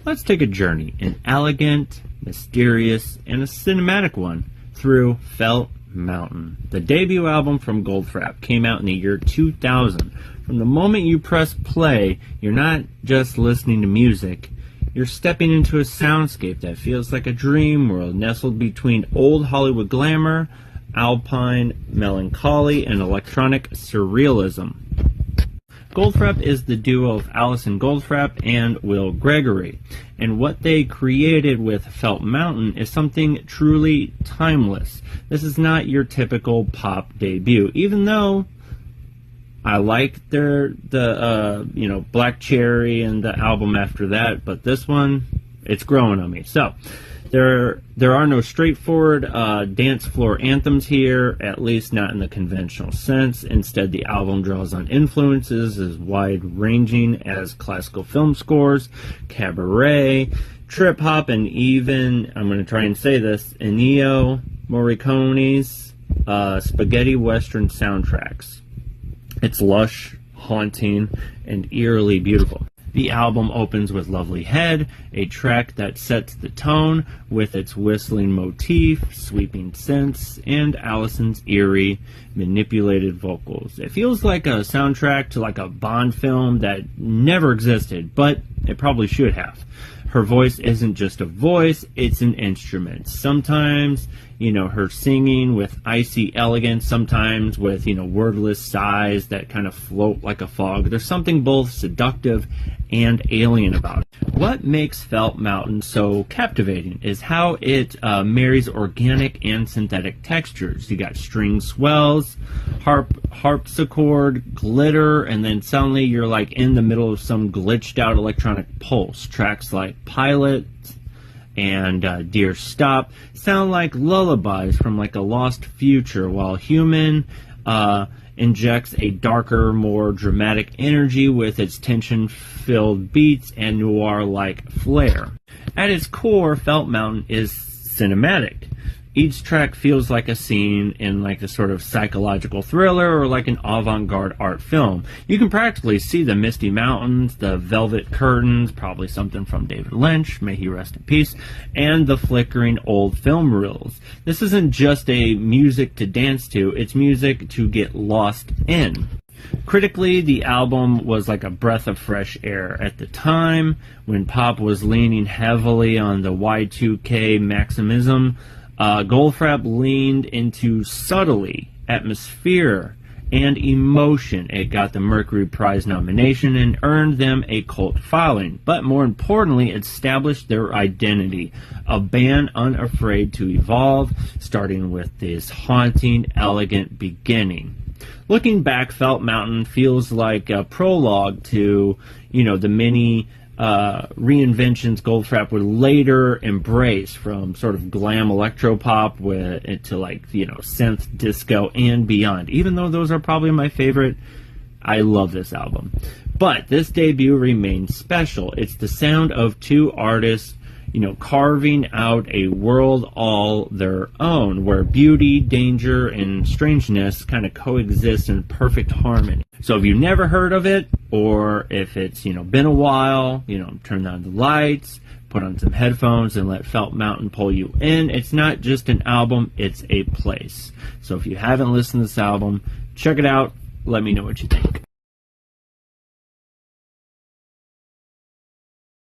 Let's take a journey, an elegant, mysterious, and a cinematic one, through Felt Mountain. The debut album from Goldfrapp came out in the year 2000. From the moment you press play, you're not just listening to music, you're stepping into a soundscape that feels like a dream world nestled between old Hollywood glamour, alpine melancholy, and electronic surrealism. Goldfrapp is the duo of Alison Goldfrapp and Will Gregory, and what they created with Felt Mountain is something truly timeless. This is not your typical pop debut, even though I like the Black Cherry and the album after that, but this one, it's growing on me. So there are no straightforward dance floor anthems here, at least not in the conventional sense. Instead, the album draws on influences as wide-ranging as classical film scores, cabaret, trip-hop, and even, I'm going to try and say this, Ennio Morricone's spaghetti western soundtracks. It's lush, haunting, and eerily beautiful. The album opens with Lovely Head, a track that sets the tone with its whistling motif, sweeping synths, and Alison's eerie, manipulated vocals. It feels like a soundtrack to like a Bond film that never existed, but it probably should have. Her voice isn't just a voice, it's an instrument. Sometimes, her singing with icy elegance, sometimes with, wordless sighs that kind of float like a fog. There's something both seductive and alien about it. What makes Felt Mountain so captivating is how it marries organic and synthetic textures. You got string swells, harpsichord, glitter, and then suddenly you're like in the middle of some glitched out electronic pulse. Tracks like Pilot and Dear Stop sound like lullabies from like a lost future, while Human injects a darker, more dramatic energy with its tension-filled beats and noir-like flair. At its core, Felt Mountain is cinematic. Each track feels like a scene in like a sort of psychological thriller or like an avant-garde art film. You can practically see the misty mountains, the velvet curtains, probably something from David Lynch, may he rest in peace, and the flickering old film reels. This isn't just a music to dance to, it's music to get lost in. Critically, the album was like a breath of fresh air. At the time, when pop was leaning heavily on the Y2K maximism, Goldfrapp leaned into subtlety, atmosphere, and emotion. It got the Mercury Prize nomination and earned them a cult following. But more importantly, it established their identity, a band unafraid to evolve, starting with this haunting, elegant beginning. Looking back, Felt Mountain feels like a prologue to, the many reinventions Goldfrapp would later embrace, from sort of glam electropop to like synth disco and beyond. Even though those are probably my favorite, I love this album. But this debut remains special. It's the sound of two artists carving out a world all their own, where beauty, danger, and strangeness kind of coexist in perfect harmony. So if you've never heard of it, or if it's, been a while, turn on the lights, put on some headphones, and let Felt Mountain pull you in. It's not just an album, it's a place. So if you haven't listened to this album, check it out. Let me know what you think.